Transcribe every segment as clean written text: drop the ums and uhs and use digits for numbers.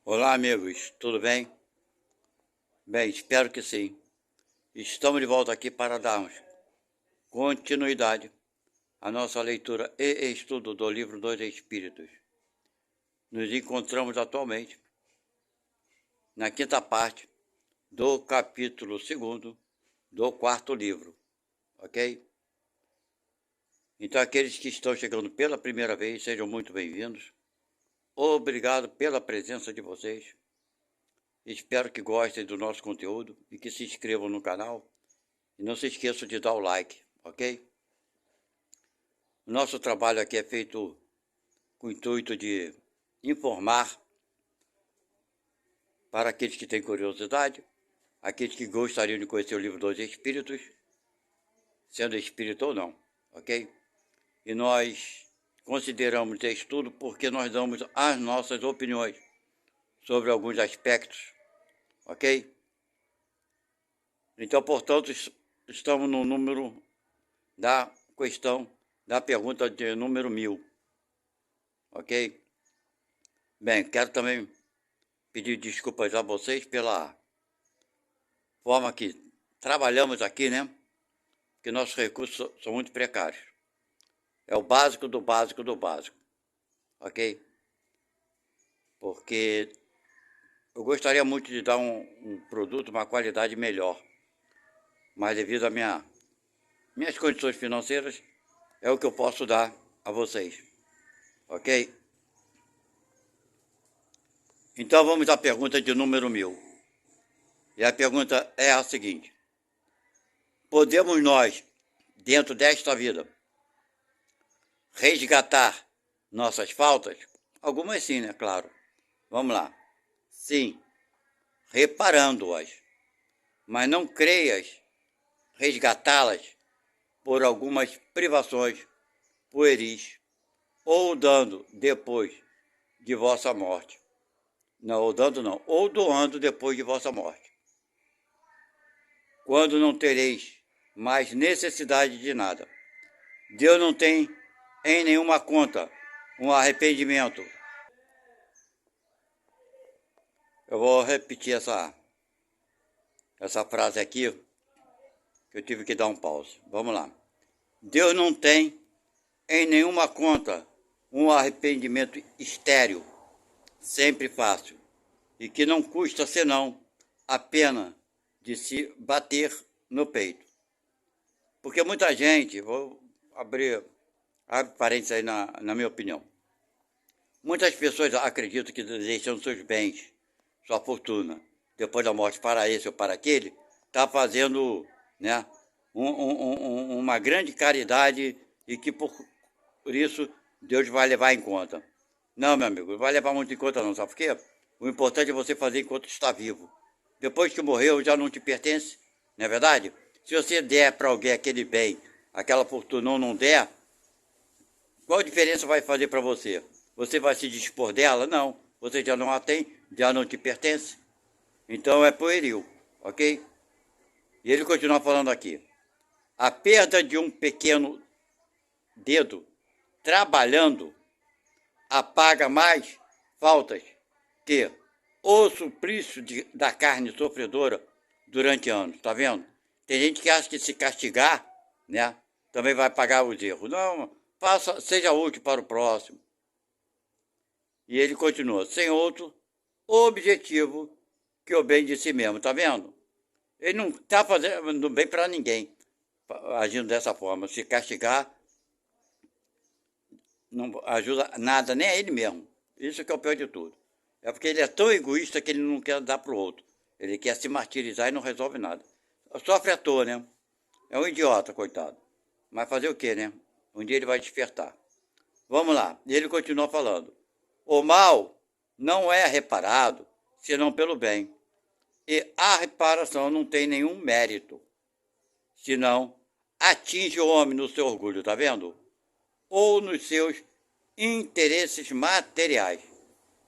Olá, amigos, tudo bem? Bem, espero que sim. Estamos de volta aqui para darmos continuidade à nossa leitura e estudo do livro dos Espíritos. Nos encontramos atualmente na quinta parte do capítulo 2º do quarto livro, ok? Então, aqueles que estão chegando pela primeira vez, sejam muito bem-vindos. Obrigado pela presença de vocês. Espero que gostem do nosso conteúdo e que se inscrevam no canal. E não se esqueçam de dar o like, ok? O nosso trabalho aqui é feito com o intuito de informar para aqueles que têm curiosidade, aqueles que gostariam de conhecer o livro dos Espíritos, sendo espírito ou não, ok? E nós consideramos estudo porque nós damos as nossas opiniões sobre alguns aspectos, ok? Então, portanto, estamos no número da questão da pergunta de número 1000, ok? Bem, quero também pedir desculpas a vocês pela forma que trabalhamos aqui, né? Porque nossos recursos são muito precários. É o básico do básico do básico, ok? Porque eu gostaria muito de dar um produto, uma qualidade melhor, mas devido a minhas condições financeiras, é o que eu posso dar a vocês, ok? Então vamos à pergunta de número 1000. E a pergunta é a seguinte: podemos nós, dentro desta vida, resgatar nossas faltas? Algumas sim, né? Claro. Vamos lá. Sim, reparando-as, mas não creias resgatá-las por algumas privações pueris ou dando depois de vossa morte. Não, ou dando não, ou doando depois de vossa morte. Quando não tereis mais necessidade de nada. Deus não tem em nenhuma conta um arrependimento. Eu vou repetir essa frase aqui, que eu tive que dar um pause. Vamos lá. Deus não tem em nenhuma conta um arrependimento estéril, sempre fácil, e que não custa senão a pena de se bater no peito. Porque muita gente, vou abre parênteses aí na minha opinião, muitas pessoas acreditam que deixando seus bens, sua fortuna, depois da morte para esse ou para aquele, está fazendo, né, uma grande caridade e que por isso Deus vai levar em conta. Não, meu amigo, não vai levar muito em conta não, sabe por quê? O importante é você fazer enquanto está vivo. Depois que morreu, já não te pertence, não é verdade? Se você der para alguém aquele bem, aquela fortuna ou não der, qual diferença vai fazer para você? Você vai se dispor dela? Não. Você já não a tem, já não te pertence. Então é pueril, ok? E ele continua falando aqui. A perda de um pequeno dedo trabalhando apaga mais faltas que o suplício da carne sofredora durante anos, tá vendo? Tem gente que acha que se castigar, né, também vai pagar os erros. Não, seja útil para o próximo. E ele continua, sem outro objetivo que o bem de si mesmo, tá vendo? Ele não está fazendo bem para ninguém, agindo dessa forma. Se castigar não ajuda nada, nem a ele mesmo. Isso que é o pior de tudo. É porque ele é tão egoísta que ele não quer dar para o outro. Ele quer se martirizar e não resolve nada. Sofre à toa, né? É um idiota, coitado. Mas fazer o quê, né? Um dia ele vai despertar. Vamos lá. E ele continua falando. O mal não é reparado, senão pelo bem. E a reparação não tem nenhum mérito, senão atinge o homem no seu orgulho, tá vendo? Ou nos seus interesses materiais.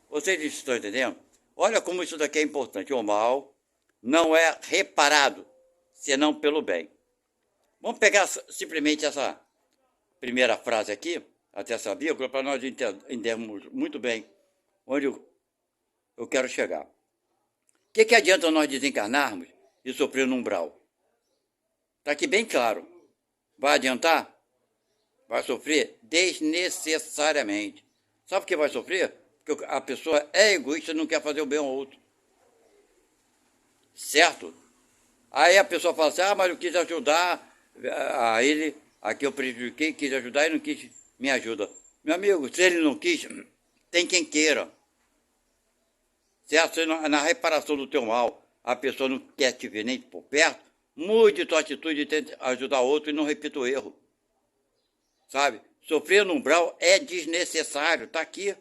Vocês estão entendendo? Olha como isso daqui é importante. O mal não é reparado, senão pelo bem. Vamos pegar simplesmente essa primeira frase aqui, até essa vírgula, para nós entendermos muito bem onde eu quero chegar. O que adianta nós desencarnarmos e sofrer no umbral? Está aqui bem claro. Vai adiantar? Vai sofrer desnecessariamente. Sabe por que vai sofrer? Porque a pessoa é egoísta e não quer fazer o bem ao outro. Certo? Aí a pessoa fala assim, mas eu quis ajudar a ele, aqui eu prejudiquei, quis ajudar e não quis me ajuda. Meu amigo, se ele não quis, tem quem queira. Certo? Na reparação do teu mal, a pessoa não quer te ver nem por perto, mude tua atitude e tente ajudar outro e não repita o erro. Sabe? Sofrer no umbral é desnecessário, tá aqui.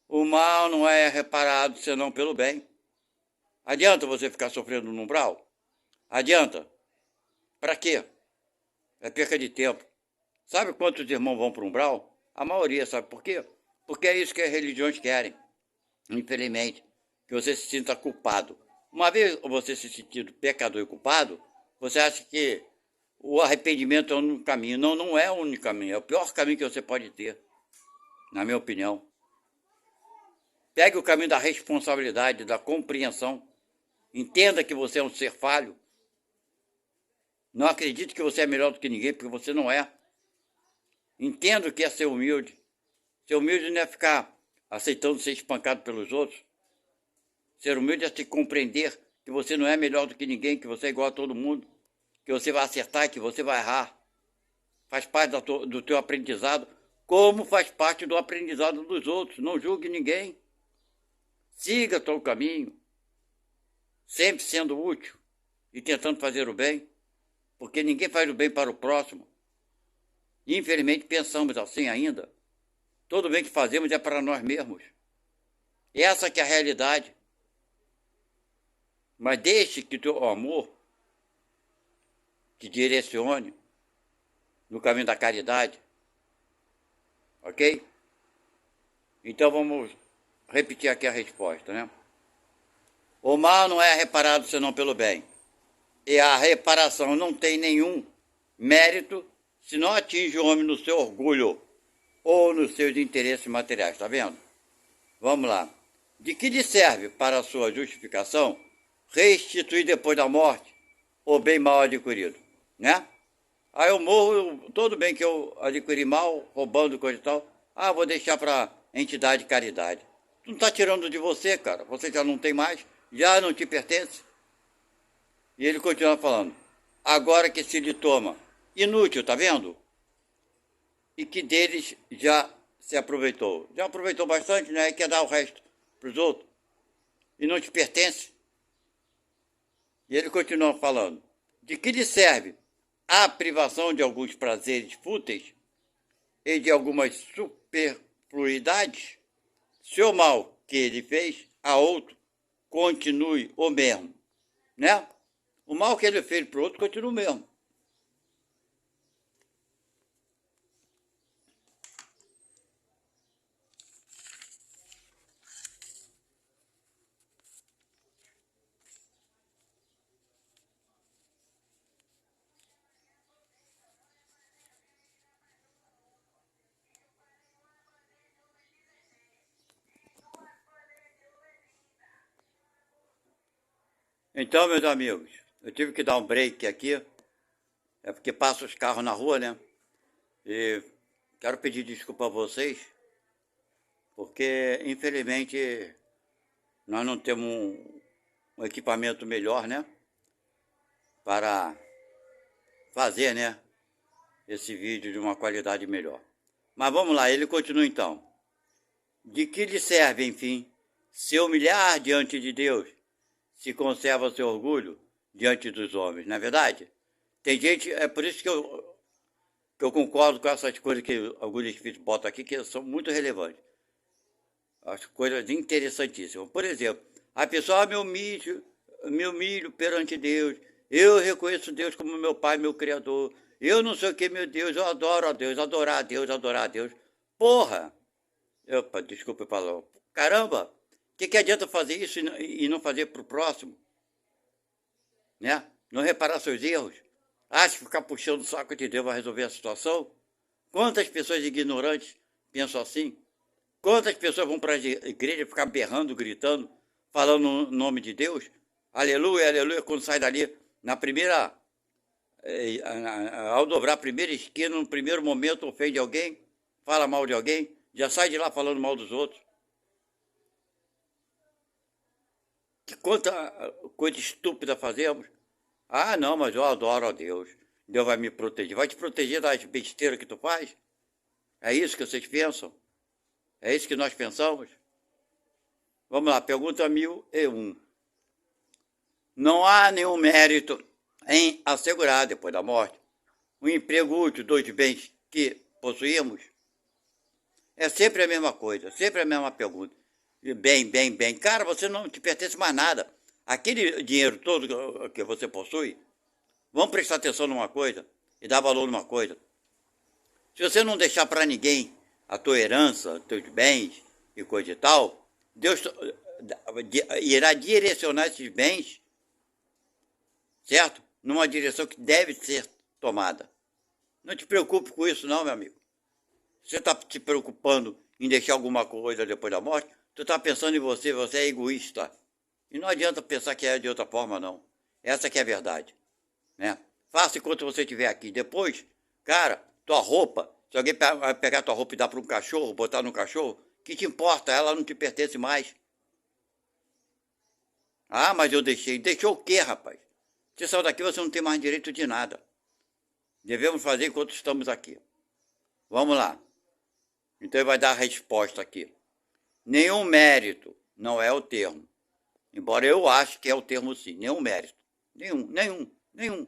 O mal não é reparado senão pelo bem. Adianta você ficar sofrendo no umbral? Adianta. Para quê? É perca de tempo. Sabe quantos irmãos vão para o umbral? A maioria, sabe por quê? Porque é isso que as religiões querem. Infelizmente, que você se sinta culpado. Uma vez você se sentindo pecador e culpado, você acha que o arrependimento é o único caminho. Não, não é o único caminho. É o pior caminho que você pode ter, na minha opinião. Pegue o caminho da responsabilidade, da compreensão. Entenda que você é um ser falho. Não acredite que você é melhor do que ninguém, porque você não é. Entenda o que é ser humilde. Ser humilde não é ficar aceitando ser espancado pelos outros. Ser humilde é se compreender que você não é melhor do que ninguém, que você é igual a todo mundo, que você vai acertar e que você vai errar. Faz parte do teu aprendizado, como faz parte do aprendizado dos outros. Não julgue ninguém. Siga o teu caminho, sempre sendo útil e tentando fazer o bem, porque ninguém faz o bem para o próximo. Infelizmente pensamos assim ainda. Todo bem que fazemos é para nós mesmos. Essa que é a realidade. Mas deixe que o teu amor te direcione no caminho da caridade. Ok? Então vamos repetir aqui a resposta, né? O mal não é reparado senão pelo bem. E a reparação não tem nenhum mérito se não atinge o homem no seu orgulho ou nos seus interesses materiais, tá vendo? Vamos lá. De que lhe serve para a sua justificação restituir depois da morte o bem mal adquirido, né? Aí eu morro, todo bem que eu adquiri mal, roubando coisa e tal, vou deixar para entidade de caridade. Tu não está tirando de você, cara, você já não tem mais, já não te pertence. E ele continua falando, agora que se lhe toma, inútil, tá vendo? E que deles já se aproveitou. Já aproveitou bastante, né? E quer dar o resto para os outros. E não te pertence. E ele continua falando, de que lhe serve a privação de alguns prazeres fúteis e de algumas superfluidades, se o mal que ele fez a outro continue o mesmo, né? O mal que ele fez para o outro continua o mesmo. Então, meus amigos, eu tive que dar um break aqui, é porque passam os carros na rua, né? E quero pedir desculpa a vocês, porque infelizmente nós não temos um equipamento melhor, né? Para fazer, né? Esse vídeo de uma qualidade melhor. Mas vamos lá, ele continua então. De que lhe serve, enfim, se humilhar diante de Deus, se conserva seu orgulho diante dos homens, não é verdade? Tem gente, é por isso que eu concordo com essas coisas que alguns espíritos botam aqui, que são muito relevantes. As coisas interessantíssimas. Por exemplo, a pessoa me humilho perante Deus, eu reconheço Deus como meu Pai, meu Criador, eu não sei o que, meu Deus, eu adoro a Deus, adorar a Deus, adorar a Deus. Porra! Opa, desculpa falar. Caramba! O que adianta fazer isso e não fazer para o próximo? Né? Não reparar seus erros? Acha que ficar puxando o saco de Deus vai resolver a situação? Quantas pessoas ignorantes pensam assim? Quantas pessoas vão para a igreja ficar berrando, gritando, falando o nome de Deus? Aleluia, aleluia, quando sai dali, na primeira, ao dobrar a primeira esquina, no primeiro momento ofende alguém, fala mal de alguém, já sai de lá falando mal dos outros. Que quanta coisa estúpida fazemos. Ah, não, mas eu adoro a Deus. Deus vai me proteger. Vai te proteger das besteiras que tu faz? É isso que vocês pensam? É isso que nós pensamos? Vamos lá, pergunta 1001. Não há nenhum mérito em assegurar, depois da morte, um emprego útil dos bens que possuímos? É sempre a mesma coisa, sempre a mesma pergunta. Bem. Cara, você não te pertence mais nada. Aquele dinheiro todo que você possui, vamos prestar atenção numa coisa e dar valor numa coisa. Se você não deixar para ninguém a tua herança, teus bens e coisa e tal, Deus irá direcionar esses bens, certo? Numa direção que deve ser tomada. Não te preocupe com isso não, meu amigo. Você está te preocupando em deixar alguma coisa depois da morte, tu está pensando em você, você é egoísta. E não adianta pensar que é de outra forma, não. Essa que é a verdade, né? Faça enquanto você estiver aqui. Depois, cara, tua roupa, se alguém vai pegar tua roupa e dar para um cachorro, botar no cachorro, que te importa? Ela não te pertence mais. Ah, mas eu deixei. Deixou o quê, rapaz? Você saiu daqui, você não tem mais direito de nada. Devemos fazer enquanto estamos aqui. Vamos lá. Então ele vai dar a resposta aqui. Nenhum mérito não é o termo. Embora eu ache que é o termo sim. Nenhum mérito. Nenhum.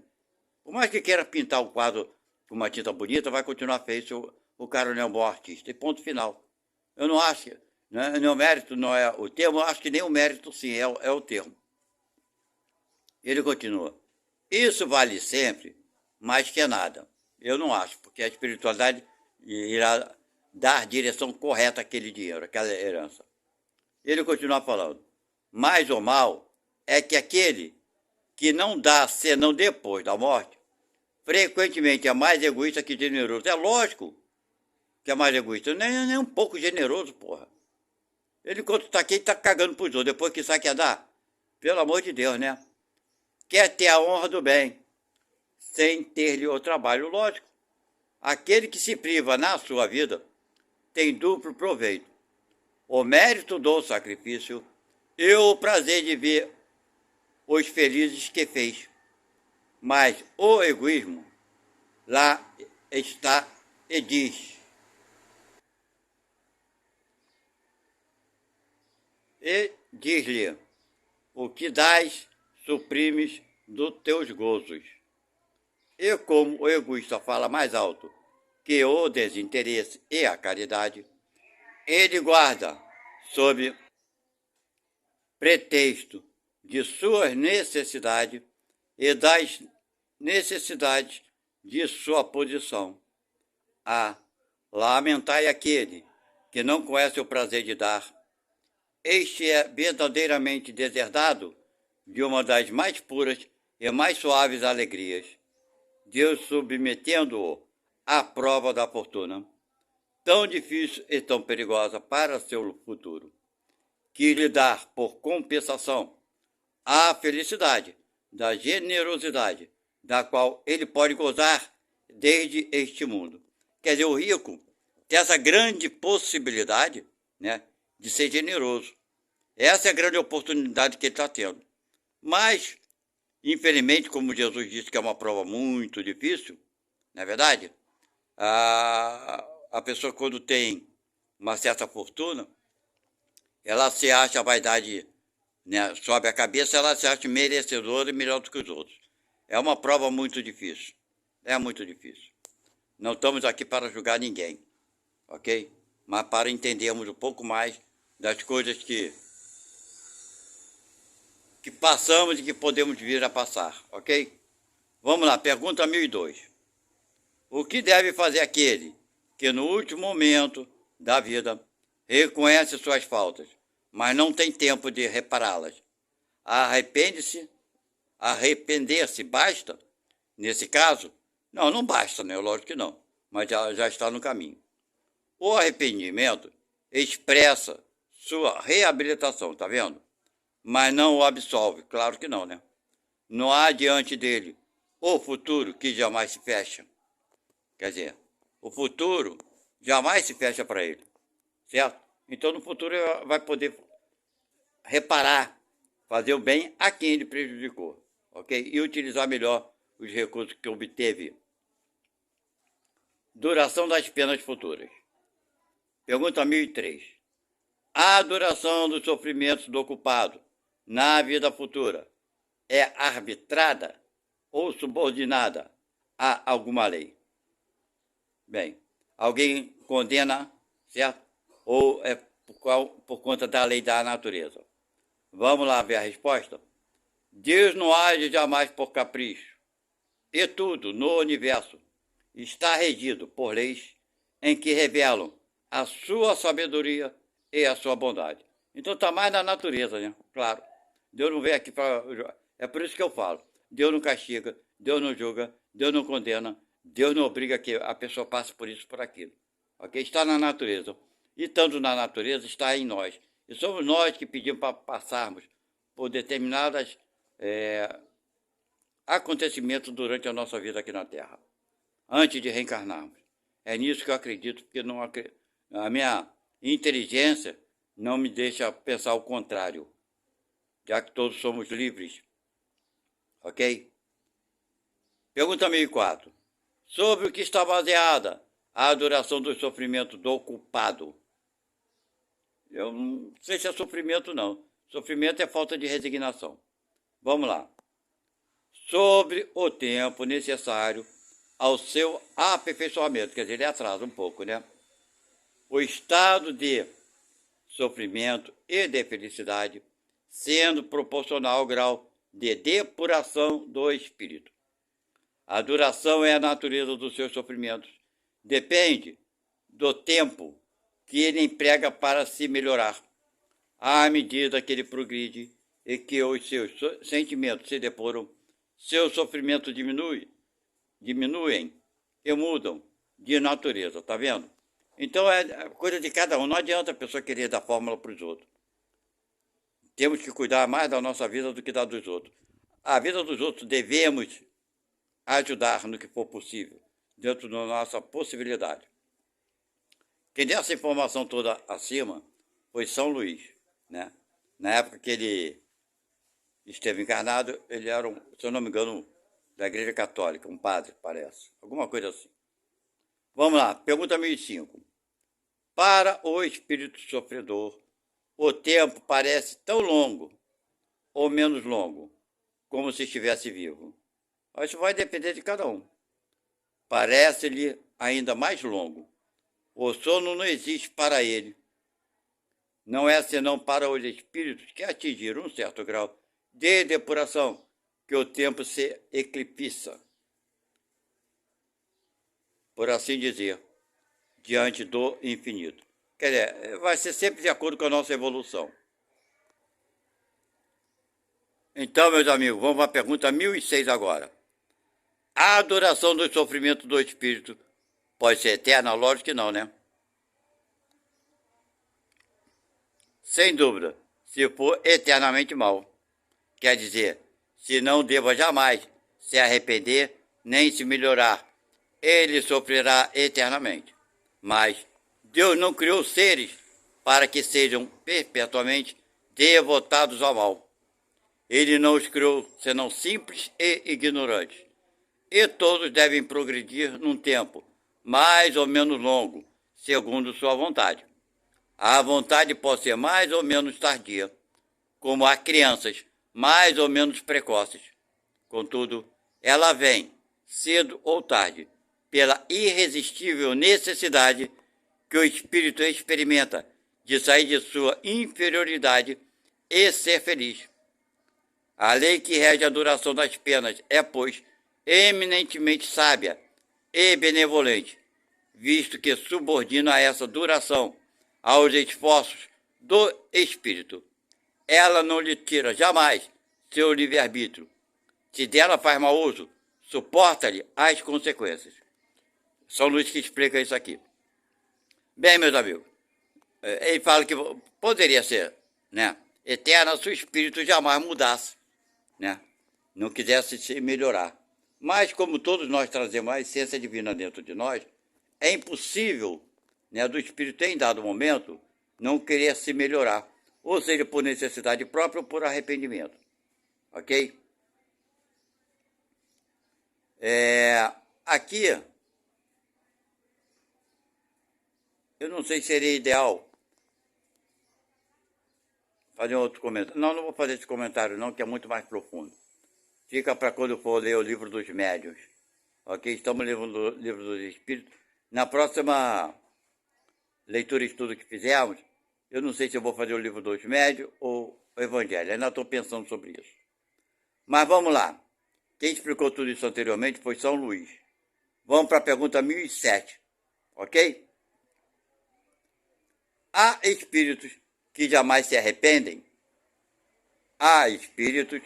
Por mais que queira pintar o quadro com uma tinta bonita, vai continuar feio o cara não é um bom artista. E ponto final. Eu não acho que nenhum mérito não é o termo, eu acho que nenhum mérito sim é o termo. Ele continua. Isso vale sempre mais que nada. Eu não acho, porque a espiritualidade irá dar direção correta àquele dinheiro, àquela herança. Ele continua falando. Mais ou mal é que aquele que não dá senão depois da morte, frequentemente é mais egoísta que generoso. É lógico que é mais egoísta. Nem um pouco generoso, porra. Ele, enquanto está aqui, está cagando pros outros. Depois que sai, quer dar? Pelo amor de Deus, né? Quer ter a honra do bem, sem ter-lhe o trabalho, lógico. Aquele que se priva na sua vida tem duplo proveito. O mérito do sacrifício e o prazer de ver os felizes que fez. Mas o egoísmo lá está e diz. E diz-lhe, o que dás, suprimes dos teus gozos. E como o egoísta fala mais alto que o desinteresse e a caridade, ele guarda, sob pretexto de suas necessidades e das necessidades de sua posição. Lamentai aquele que não conhece o prazer de dar. Este é verdadeiramente deserdado de uma das mais puras e mais suaves alegrias, Deus submetendo-o à prova da fortuna, tão difícil e tão perigosa para seu futuro, que lhe dá por compensação a felicidade da generosidade, da qual ele pode gozar desde este mundo. Quer dizer, o rico tem essa grande possibilidade, né, de ser generoso. Essa é a grande oportunidade que ele está tendo. Mas, infelizmente, como Jesus disse que é uma prova muito difícil, não é verdade? A pessoa, quando tem uma certa fortuna, ela se acha, a vaidade, né, sobe a cabeça, ela se acha merecedora e melhor do que os outros. É uma prova muito difícil. É muito difícil. Não estamos aqui para julgar ninguém, ok? Mas para entendermos um pouco mais das coisas que passamos e que podemos vir a passar, ok? Vamos lá, pergunta 1002. O que deve fazer aquele que no último momento da vida reconhece suas faltas, mas não tem tempo de repará-las? Arrepender-se basta? Nesse caso, não basta, né? Lógico que não, mas já está no caminho. O arrependimento expressa sua reabilitação, tá vendo? Mas não o absolve, claro que não, né? Não há diante dele o futuro que jamais se fecha. Quer dizer, o futuro jamais se fecha para ele, certo? Então no futuro ele vai poder reparar, fazer o bem a quem ele prejudicou, ok? E utilizar melhor os recursos que obteve. Duração das penas futuras. Pergunta 1003. A duração dos sofrimentos do culpado na vida futura é arbitrada ou subordinada a alguma lei? Bem, alguém condena, certo? Ou é por conta da lei da natureza? Vamos lá ver a resposta? Deus não age jamais por capricho. E tudo no universo está regido por leis em que revelam a sua sabedoria e a sua bondade. Então está mais na natureza, né? Claro. Deus não vem aqui para... É por isso que eu falo. Deus não castiga, Deus não julga, Deus não condena, Deus não obriga que a pessoa passe por isso, por aquilo. Ok? Está na natureza. E tanto na natureza está em nós. E somos nós que pedimos para passarmos por determinadas acontecimentos durante a nossa vida aqui na Terra, antes de reencarnarmos. É nisso que eu acredito, porque não, a minha inteligência não me deixa pensar o contrário, já que todos somos livres. Ok? Pergunta 1004. Sobre o que está baseada a duração do sofrimento do culpado? Eu não sei se é sofrimento, não. Sofrimento é falta de resignação. Vamos lá. Sobre o tempo necessário ao seu aperfeiçoamento, quer dizer, ele atrasa um pouco, né? O estado de sofrimento e de felicidade sendo proporcional ao grau de depuração do espírito. A duração é a natureza dos seus sofrimentos. Depende do tempo que ele emprega para se melhorar. À medida que ele progride e que os seus sentimentos se depuram, seus sofrimentos diminuem e mudam de natureza, tá vendo? Então é coisa de cada um, não adianta a pessoa querer dar fórmula para os outros. Temos que cuidar mais da nossa vida do que da dos outros. A vida dos outros devemos ajudar no que for possível, dentro da nossa possibilidade. Quem deu essa informação toda acima foi São Luís, né? Na época que ele esteve encarnado, ele era, se eu não me engano, da Igreja Católica, um padre, parece. Alguma coisa assim. Vamos lá, pergunta 1005. Para o espírito sofredor, o tempo parece tão longo ou menos longo, como se estivesse vivo. Isso vai depender de cada um. Parece-lhe ainda mais longo. O sono não existe para ele. Não é senão para os espíritos que atingiram um certo grau de depuração que o tempo se eclipsa, por assim dizer, diante do infinito. Quer dizer, vai ser sempre de acordo com a nossa evolução. Então, meus amigos, vamos à pergunta 1006 agora. A duração do sofrimento do espírito pode ser eterna? Lógico que não, né? Sem dúvida, se for eternamente mal. Quer dizer, se não deva jamais se arrepender nem se melhorar, ele sofrerá eternamente. Mas Deus não criou seres para que sejam perpetuamente devotados ao mal. Ele não os criou senão simples e ignorantes. E todos devem progredir num tempo mais ou menos longo, segundo sua vontade. A vontade pode ser mais ou menos tardia, como há crianças mais ou menos precoces. Contudo, ela vem, cedo ou tarde, pela irresistível necessidade que o espírito experimenta de sair de sua inferioridade e ser feliz. A lei que rege a duração das penas é, pois, eminentemente sábia e benevolente, visto que subordina essa duração aos esforços do espírito. Ela não lhe tira jamais seu livre-arbítrio. Se dela faz mau uso, suporta-lhe as consequências. São Luís que explica isso aqui. Bem, meus amigos, Ele fala que poderia ser, né, eterna se o espírito jamais mudasse, né, não quisesse se melhorar. Mas como todos nós trazemos a essência divina dentro de nós, é impossível, né, do espírito em dado momento não querer se melhorar, ou seja, por necessidade própria ou por arrependimento, ok? Aqui, eu não sei se seria ideal fazer um outro comentário. Não, não vou fazer esse comentário não, que é muito mais profundo. Fica para quando for ler o livro dos médiuns. Ok? Estamos lendo o livro dos espíritos. Na próxima leitura e estudo que fizermos, eu não sei se eu vou fazer o livro dos médiuns ou o evangelho. Ainda estou pensando sobre isso. Mas vamos lá. Quem explicou tudo isso anteriormente foi São Luís. Vamos para a pergunta 1007. Ok? Há espíritos que jamais se arrependem? Há espíritos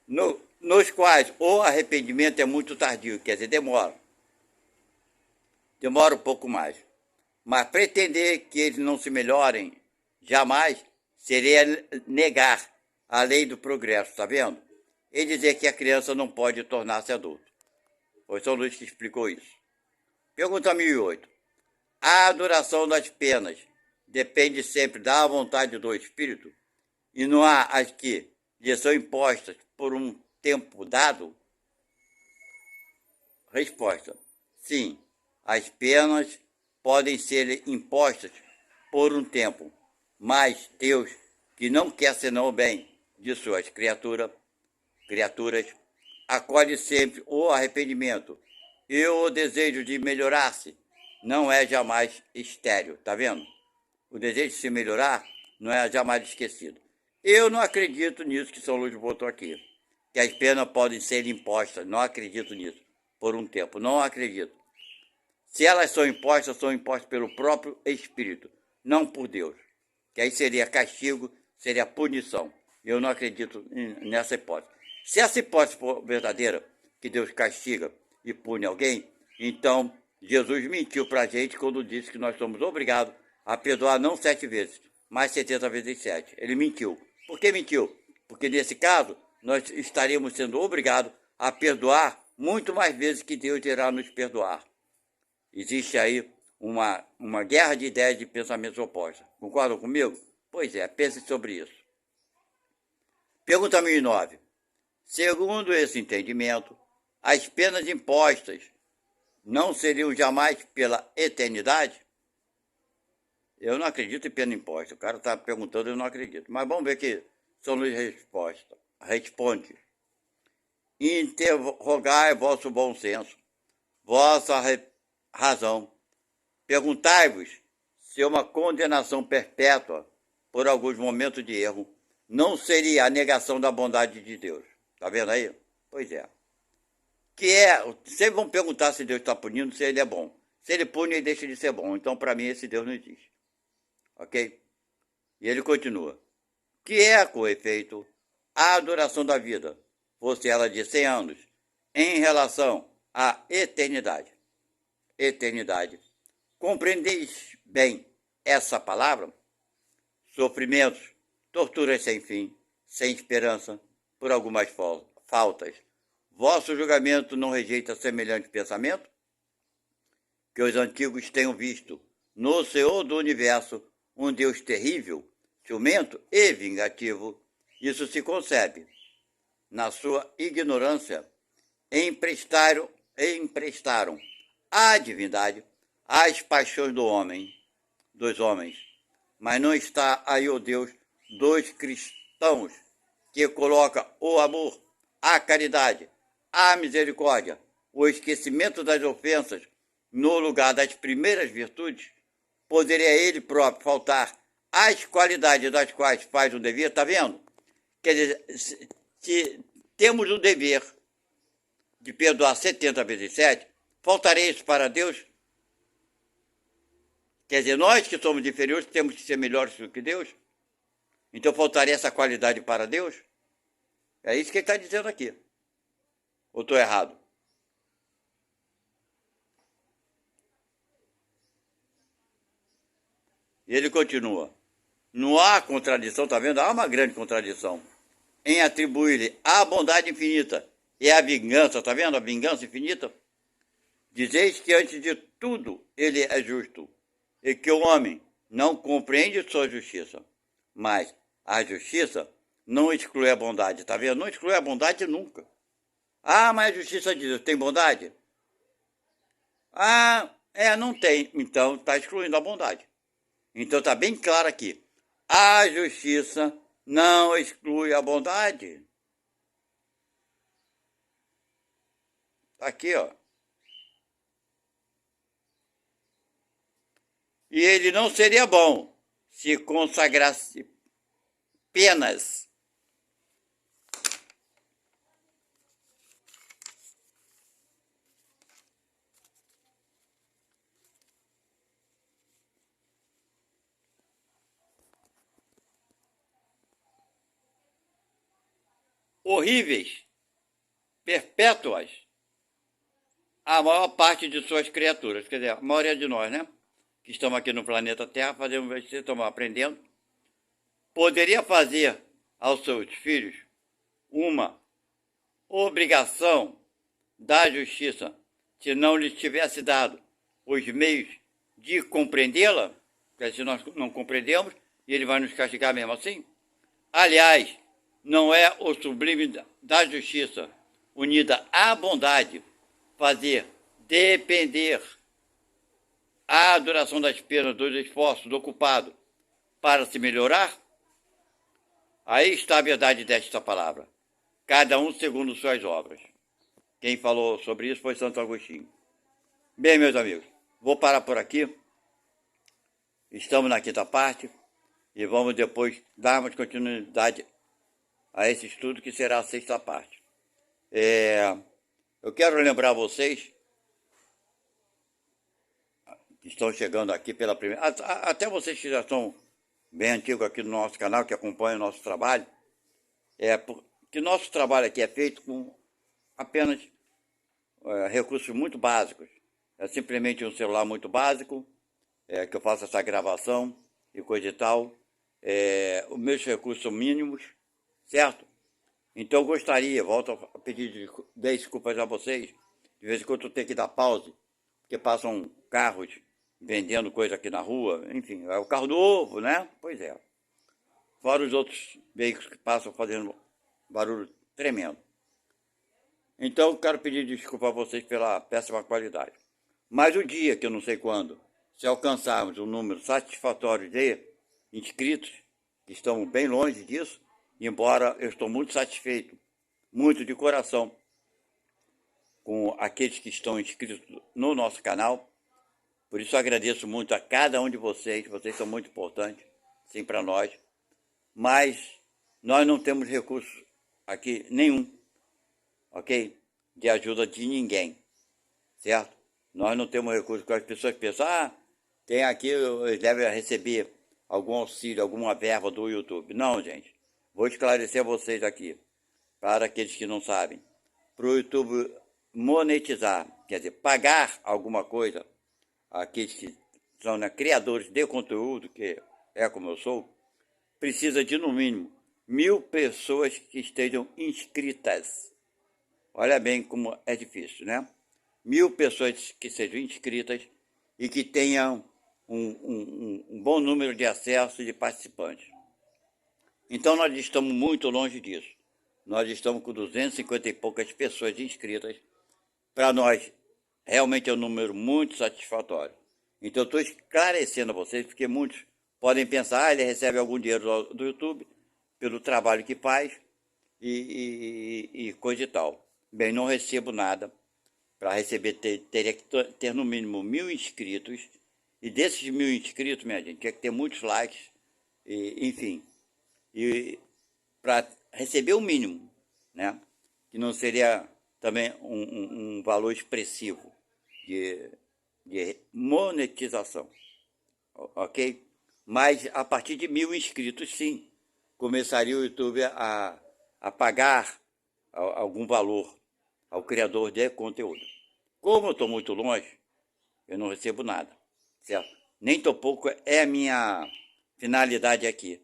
nos quais o arrependimento é muito tardio, quer dizer, demora um pouco mais. Mas pretender que eles não se melhorem jamais seria negar a lei do progresso, tá vendo? E dizer que a criança não pode tornar-se adulto. Foi São Luís que explicou isso. Pergunta 1008. A duração das penas depende sempre da vontade do espírito e não há as que lhe são impostas por um tempo dado? Resposta: sim, as penas podem ser impostas por um tempo, mas Deus, que não quer senão o bem de suas criaturas, acolhe sempre o arrependimento e o desejo de melhorar-se não é jamais estéril, tá vendo? O desejo de se melhorar não é jamais esquecido. Eu não acredito nisso que São Luís botou aqui, que as penas podem ser impostas, não acredito nisso, por um tempo, não acredito. Se elas são impostas pelo próprio Espírito, não por Deus, que aí seria castigo, seria punição. Eu não acredito nessa hipótese. Se essa hipótese for verdadeira, que Deus castiga e pune alguém, então Jesus mentiu para a gente quando disse que nós somos obrigados a perdoar não 7 vezes, mas 70 vezes 7. Ele mentiu. Por que mentiu? Porque nesse caso, nós estaríamos sendo obrigados a perdoar muito mais vezes que Deus irá nos perdoar. Existe aí uma guerra de ideias de pensamentos opostos. Concordam comigo? Pois é, pense sobre isso. Pergunta 1009. Segundo esse entendimento, as penas impostas não seriam jamais pela eternidade? Eu não acredito em pena imposta. O cara está perguntando, eu não acredito. Mas vamos ver que São Luís responde. Interrogai vosso bom senso, vossa razão. Perguntai-vos se uma condenação perpétua por alguns momentos de erro não seria a negação da bondade de Deus. Está vendo aí? Pois é. Sempre vão perguntar se Deus está punindo, se ele é bom. Se ele pune, ele deixa de ser bom. Então, para mim, esse Deus não existe. Ok? E ele continua. Que é, com efeito, a duração da vida, fosse ela de 100 anos, em relação à eternidade. Eternidade. Compreendeis bem essa palavra? Sofrimentos, torturas sem fim, sem esperança, por algumas faltas. Vosso julgamento não rejeita semelhante pensamento? Que os antigos tenham visto no Senhor do Universo um Deus terrível, ciumento e vingativo, isso se concebe. Na sua ignorância, emprestaram à divindade as paixões dos homens. Mas não está aí o Deus dos cristãos, que coloca o amor, a caridade, a misericórdia, o esquecimento das ofensas no lugar das primeiras virtudes? Poderia ele próprio faltar as qualidades das quais faz o dever? Está vendo? Quer dizer, se temos o dever de perdoar 70 vezes 7, faltaria isso para Deus? Quer dizer, nós que somos inferiores temos que ser melhores do que Deus? Então faltaria essa qualidade para Deus? É isso que ele está dizendo aqui. Ou estou errado? E ele continua. Não há contradição, tá vendo? Há uma grande contradição em atribuir-lhe a bondade infinita e a vingança, tá vendo? A vingança infinita. Dizeis que antes de tudo ele é justo e que o homem não compreende sua justiça, mas a justiça não exclui a bondade, tá vendo? Não exclui a bondade nunca. Ah, mas a justiça de Deus tem bondade? Ah, não tem. Então está excluindo a bondade. Então está bem claro aqui. A justiça não exclui a bondade. Está aqui, ó. E ele não seria bom se consagrasse penas. Horríveis, perpétuas, a maior parte de suas criaturas, quer dizer, a maioria de nós, né? Que estamos aqui no planeta Terra, fazendo, estamos aprendendo, poderia fazer aos seus filhos uma obrigação da justiça se não lhes tivesse dado os meios de compreendê-la, porque se nós não compreendemos, ele vai nos castigar mesmo assim. Aliás, não é o sublime da justiça unida à bondade fazer depender a duração das penas dos esforços do ocupado para se melhorar? Aí está a verdade desta palavra. Cada um segundo suas obras. Quem falou sobre isso foi Santo Agostinho. Bem, meus amigos, vou parar por aqui. Estamos na quinta parte e vamos depois darmos continuidade a esse estudo que será a sexta parte. Eu quero lembrar vocês que estão chegando aqui pela primeira... Até vocês que já estão bem antigos aqui no nosso canal, que acompanham o nosso trabalho, que nosso trabalho aqui é feito com apenas recursos muito básicos. É simplesmente um celular muito básico, que eu faço essa gravação e coisa e tal. Os meus recursos são mínimos, certo? Então eu gostaria, volto a pedir desculpas a vocês, de vez em quando eu tenho que dar pause, porque passam carros vendendo coisa aqui na rua, enfim, é o carro novo, né? Pois é. Fora os outros veículos que passam fazendo barulho tremendo. Então eu quero pedir desculpa a vocês pela péssima qualidade. Mas o dia, que eu não sei quando, se alcançarmos um número satisfatório de inscritos, que estamos bem longe disso, embora eu estou muito satisfeito, muito de coração, com aqueles que estão inscritos no nosso canal. Por isso eu agradeço muito a cada um de vocês são muito importantes, sim, para nós. Mas nós não temos recurso aqui nenhum, ok? De ajuda de ninguém, certo? Nós não temos recurso, que as pessoas pensam, tem aqui, eles devem receber algum auxílio, alguma verba do YouTube. Não, gente. Vou esclarecer a vocês aqui, para aqueles que não sabem. Para o YouTube monetizar, quer dizer, pagar alguma coisa, aqueles que são criadores de conteúdo, que é como eu sou, precisa de no mínimo 1000 pessoas que estejam inscritas. Olha bem como é difícil, né? 1000 pessoas que sejam inscritas e que tenham um bom número de acessos de participantes. Então nós estamos muito longe disso. Nós estamos com 250 e poucas pessoas inscritas. Para nós, realmente é um número muito satisfatório. Então eu estou esclarecendo a vocês, porque muitos podem pensar, ele recebe algum dinheiro do YouTube pelo trabalho que faz e coisa e tal. Bem, não recebo nada. Para receber, teria que ter no mínimo 1000 inscritos. E desses 1000 inscritos, minha gente, tinha que ter muitos likes, enfim. E para receber o mínimo, né? Que não seria também um valor expressivo de monetização, ok? Mas a partir de 1000 inscritos, sim, começaria o YouTube a pagar algum valor ao criador de conteúdo. Como eu estou muito longe, eu não recebo nada, certo? Nem tão pouco é a minha finalidade aqui,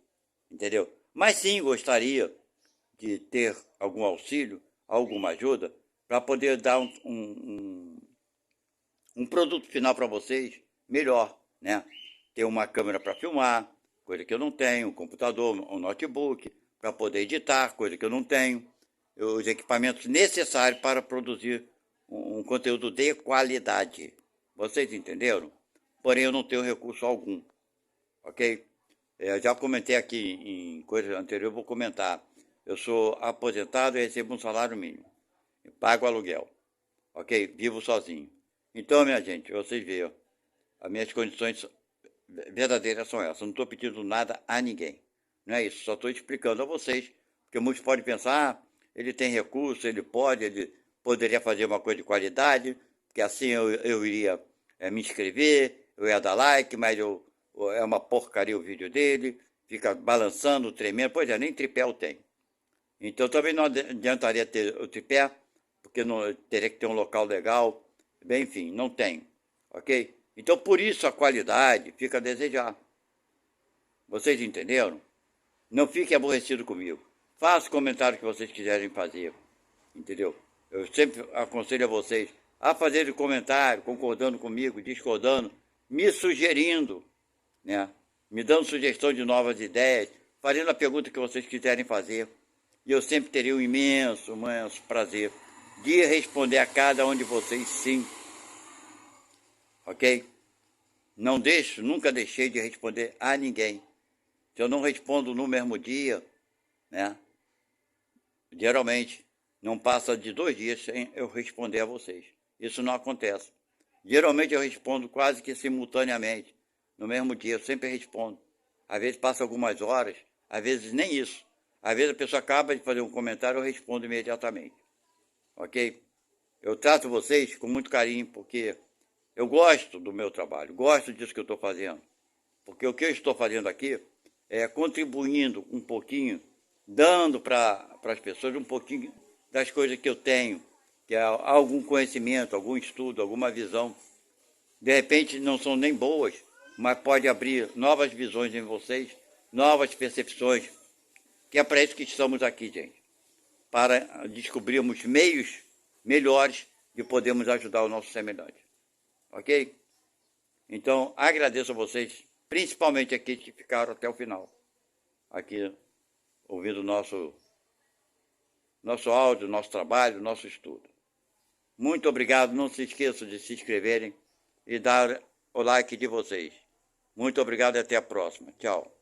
entendeu? Mas sim, gostaria de ter algum auxílio, alguma ajuda, para poder dar um produto final para vocês melhor, né? Ter uma câmera para filmar, coisa que eu não tenho, um computador, um notebook, para poder editar, coisa que eu não tenho, os equipamentos necessários para produzir um conteúdo de qualidade. Vocês entenderam? Porém, eu não tenho recurso algum, ok? Eu já comentei aqui em coisa anterior, eu vou comentar. Eu sou aposentado e recebo um salário mínimo. Pago aluguel, ok? Vivo sozinho. Então, minha gente, vocês veem, as minhas condições verdadeiras são essas. Eu não estou pedindo nada a ninguém. Não é isso, só estou explicando a vocês, porque muitos podem pensar, ele tem recurso, ele poderia fazer uma coisa de qualidade, porque assim eu iria me inscrever, eu ia dar like, mas é uma porcaria o vídeo dele, fica balançando, tremendo, pois é, nem tripé eu tenho. Então também não adiantaria ter o tripé, porque não, teria que ter um local legal, bem, enfim, não tem, ok? Então por isso a qualidade fica a desejar. Vocês entenderam? Não fiquem aborrecidos comigo. Faça o comentário que vocês quiserem fazer, entendeu? Eu sempre aconselho a vocês a fazerem comentário, concordando comigo, discordando, me sugerindo, né? Me dando sugestão de novas ideias, fazendo a pergunta que vocês quiserem fazer. E eu sempre terei um imenso, imenso prazer de responder a cada um de vocês sim. Ok? Não deixo, nunca deixei de responder a ninguém. Se eu não respondo no mesmo dia, né? Geralmente não passa de 2 dias sem eu responder a vocês. Isso não acontece. Geralmente eu respondo quase que simultaneamente. No mesmo dia, eu sempre respondo. Às vezes passa algumas horas, às vezes nem isso. Às vezes a pessoa acaba de fazer um comentário, eu respondo imediatamente. Ok? Eu trato vocês com muito carinho, porque eu gosto do meu trabalho, gosto disso que eu estou fazendo. Porque o que eu estou fazendo aqui é contribuindo um pouquinho, dando para as pessoas um pouquinho das coisas que eu tenho, que é algum conhecimento, algum estudo, alguma visão. De repente não são nem boas, mas pode abrir novas visões em vocês, novas percepções, que é para isso que estamos aqui, gente. Para descobrirmos meios melhores de podermos ajudar o nosso semelhante. Ok? Então, agradeço a vocês, principalmente aqueles que ficaram até o final, aqui, ouvindo nosso áudio, nosso trabalho, nosso estudo. Muito obrigado, não se esqueçam de se inscreverem e dar o like de vocês. Muito obrigado e até a próxima. Tchau.